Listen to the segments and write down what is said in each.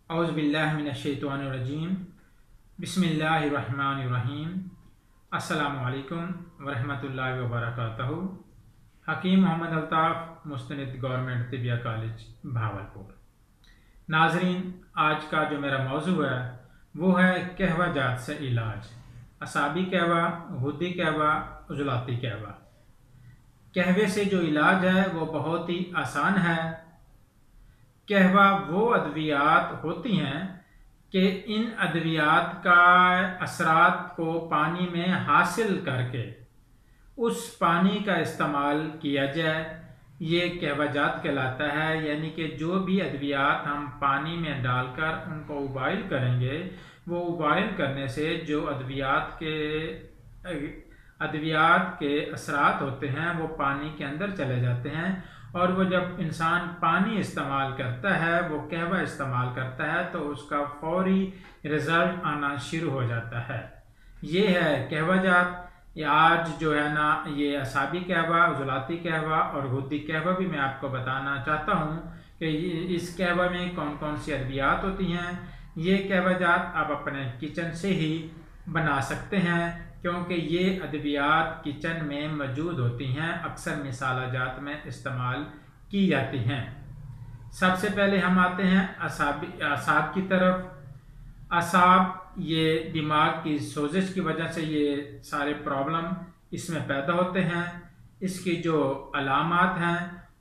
اعوذ باللہ من الشیطان الرجیم بسم اللہ الرحمن الرحیم السلام علیکم ورحمۃ اللہ وبرکاتہ۔ حکیم محمد الطاف، مستند گورنمنٹ طبیہ کالج بھاولپور۔ ناظرین، آج کا جو میرا موضوع ہے وہ ہے قہوہ جات سے علاج، اعصابی قہوہ، غدی قہوہ، عضلاتی قہوہ۔ قہوے سے جو علاج ہے وہ بہت ہی آسان ہے۔ قہوہ وہ ادویات ہوتی ہیں کہ ان ادویات کا اثرات کو پانی میں حاصل کر کے اس پانی کا استعمال کیا جائے، یہ قہوہ جات کہلاتا ہے۔ یعنی کہ جو بھی ادویات ہم پانی میں ڈال کر ان کو ابوائل کریں گے، وہ ابوائل کرنے سے جو ادویات کے اثرات ہوتے ہیں وہ پانی کے اندر چلے جاتے ہیں، اور وہ جب انسان پانی استعمال کرتا ہے، وہ قہوہ استعمال کرتا ہے، تو اس کا فوری رزلٹ آنا شروع ہو جاتا ہے۔ یہ ہے قہوہ جات۔ آج جو ہے نا، یہ اعصابی قہوہ، عضلاتی قہوہ اور غدی قہوہ بھی میں آپ کو بتانا چاہتا ہوں کہ اس قہوہ میں کون کون سی ادویات ہوتی ہیں۔ یہ قہوہ جات آپ اپنے کچن سے ہی بنا سکتے ہیں، کیونکہ یہ ادویات کچن میں موجود ہوتی ہیں، اکثر مسالہ جات میں استعمال کی جاتی ہیں۔ سب سے پہلے ہم آتے ہیں اعصاب کی طرف۔ اعصاب یہ دماغ کی سوزش کی وجہ سے یہ سارے پرابلم اس میں پیدا ہوتے ہیں۔ اس کی جو علامات ہیں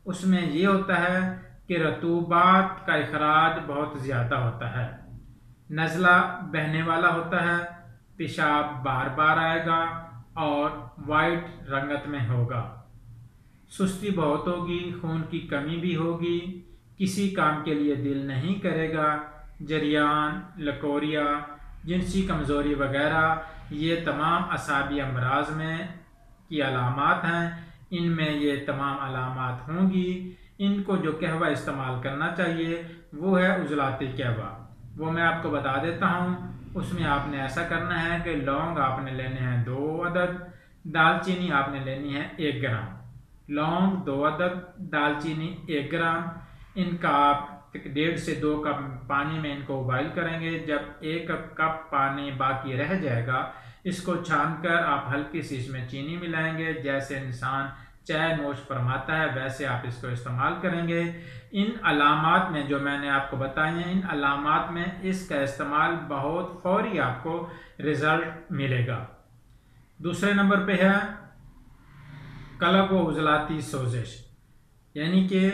اس میں یہ ہوتا ہے کہ رطوبات کا اخراج بہت زیادہ ہوتا ہے، نزلہ بہنے والا ہوتا ہے، پیشاب بار بار آئے گا اور وائٹ رنگت میں ہوگا، سستی بہت ہوگی، خون کی کمی بھی ہوگی، کسی کام کے لیے دل نہیں کرے گا، جریان، لکوریا، جنسی کمزوری وغیرہ، یہ تمام اعصابی امراض میں کی علامات ہیں۔ ان میں یہ تمام علامات ہوں گی۔ ان کو جو قہوہ استعمال کرنا چاہیے وہ ہے عضلاتی قہوہ۔ وہ میں آپ کو بتا دیتا ہوں۔ اس میں آپ نے ایسا کرنا ہے کہ لونگ آپ نے لینے ہیں 2 عدد، دال چینی آپ نے لینی ہے 1 گرام۔ لونگ 2 عدد، دال چینی 1 گرام۔ ان کا آپ 1.5 سے 2 کپ پانی میں ان کو ابوائل کریں گے۔ جب 1 کپ پانی باقی رہ جائے گا، اس کو چھان کر آپ ہلکی سی اس میں چینی ملائیں گے۔ جیسے انسان چائے نوش فرماتا ہے ویسے آپ اس کو استعمال کریں گے۔ ان علامات میں جو میں نے آپ کو بتائی ہیں، ان علامات میں اس کا استعمال بہت فوری آپ کو رزلٹ ملے گا۔ دوسرے نمبر پہ ہے قلب و عضلاتی سوزش، یعنی کہ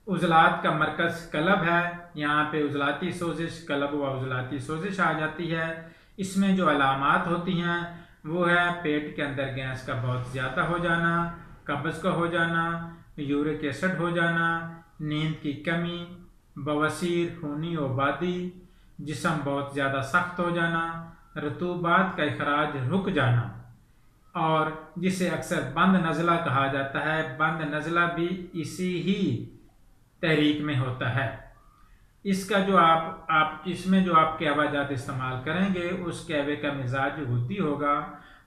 عضلات کا مرکز قلب ہے، یہاں پہ عضلاتی سوزش، قلب و عضلاتی سوزش آ جاتی ہے۔ اس میں جو علامات ہوتی ہیں وہ ہے پیٹ کے اندر گیس کا بہت زیادہ ہو جانا، قبض کا ہو جانا، یورک ایسڈ ہو جانا، نیند کی کمی، بواسیر، خونی آبادی، جسم بہت زیادہ سخت ہو جانا، رطوبات کا اخراج رک جانا، اور جسے اکثر بند نزلہ کہا جاتا ہے۔ بند نزلہ بھی اسی ہی تحریک میں ہوتا ہے۔ اس کا جو اس میں جو آپ قہوہ جات استعمال کریں گے، اس قہوے کا مزاج غدی ہوگا۔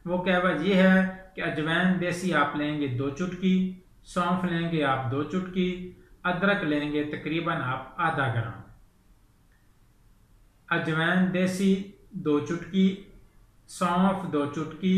وہ قہوہ یہ ہے کہ اجوائن دیسی آپ لیں گے 2 چٹکی، سونف لیں گے آپ 2 چٹکی، ادرک لیں گے تقریباً آپ آدھا گرام۔ اجوائن دیسی 2 چٹکی، سونف 2 چٹکی،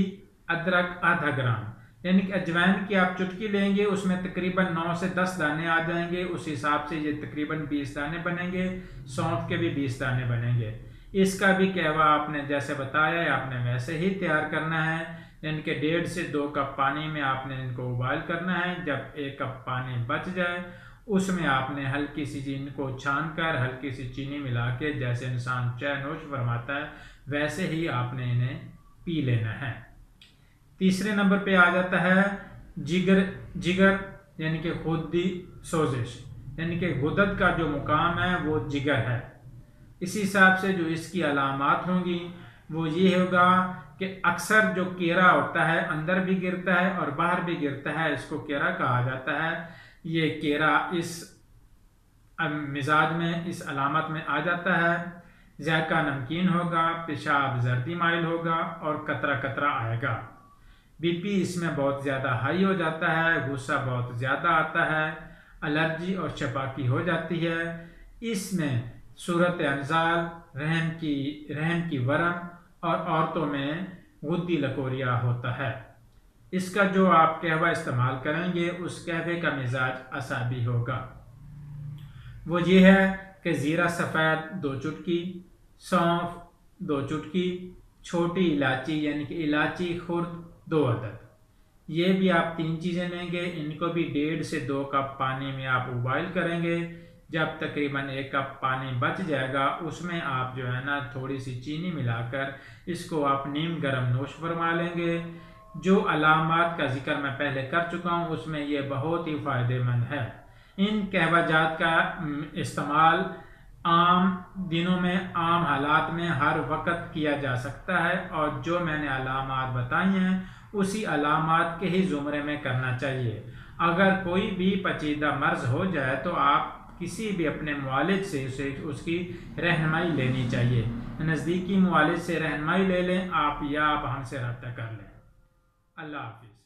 ادرک آدھا گرام۔ یعنی کہ اجوائن کی آپ چٹکی لیں گے، اس میں تقریباً 9 سے 10 دانے آ جائیں گے، اس حساب سے یہ تقریباً 20 دانے بنیں گے۔ سونف کے بھی 20 دانے بنیں گے۔ اس کا بھی قہوہ آپ نے جیسے بتایا ہے آپ نے ویسے ہی تیار کرنا ہے، یعنی کہ 1.5 سے 2 کپ پانی میں آپ نے ان کو ابوائل کرنا ہے۔ جب 1 کپ پانی بچ جائے اس میں آپ نے ہلکی سی ان کو چھان کر ہلکی سی چینی ملا کے، جیسے انسان چائے نوش فرماتا ہے ویسے ہی آپ نے انہیں پی لینا ہے۔ تیسرے نمبر پہ آ جاتا ہے جگر، یعنی کہ غدی سوزش، یعنی کہ غدد کا جو مقام ہے وہ جگر ہے۔ اسی حساب سے جو اس کی علامات ہوں گی وہ یہ ہوگا کہ اکثر جو کیرا ہوتا ہے اندر بھی گرتا ہے اور باہر بھی گرتا ہے، اس کو کیرا کہا جاتا ہے۔ یہ کیرا اس مزاج میں، اس علامت میں آ جاتا ہے۔ ذائقہ نمکین ہوگا، پیشاب زردی مائل ہوگا اور قطرہ قطرہ آئے گا۔ بی پی اس میں بہت زیادہ ہائی ہو جاتا ہے، غصہ بہت زیادہ آتا ہے، الرجی اور چپاکی ہو جاتی ہے۔ اس میں صورت انزال، رحم کی ورم اور عورتوں میں غدی لکوریا ہوتا ہے۔ اس کا جو آپ قہوہ استعمال کریں گے اس قہوے کا مزاج اعصابی ہوگا۔ وہ یہ ہے کہ زیرہ سفید 2 چٹکی، سونف 2 چٹکی، چھوٹی الائچی یعنی کہ الائچی خرد 2 عدد، یہ بھی آپ 3 چیزیں لیں گے۔ ان کو بھی 1.5 سے 2 کپ پانی میں آپ ابوائل کریں گے۔ جب تقریباً 1 کپ پانی بچ جائے گا اس میں آپ جو ہے نا تھوڑی سی چینی ملا کر اس کو آپ نیم گرم نوش فرما لیں گے۔ جو علامات کا ذکر میں پہلے کر چکا ہوں اس میں یہ بہت ہی فائدہ مند ہے۔ ان قہوہ جات کا استعمال عام دنوں میں، عام حالات میں ہر وقت کیا جا سکتا ہے، اور جو میں نے علامات بتائی ہیں اسی علامات کے ہی زمرے میں کرنا چاہیے۔ اگر کوئی بھی پیچیدہ مرض ہو جائے تو آپ کسی بھی اپنے معالج سے اس کی رہنمائی لینی چاہیے۔ نزدیکی معالج سے رہنمائی لے لیں آپ، یا آپ ہم سے رابطہ کر لیں۔ اللہ حافظ۔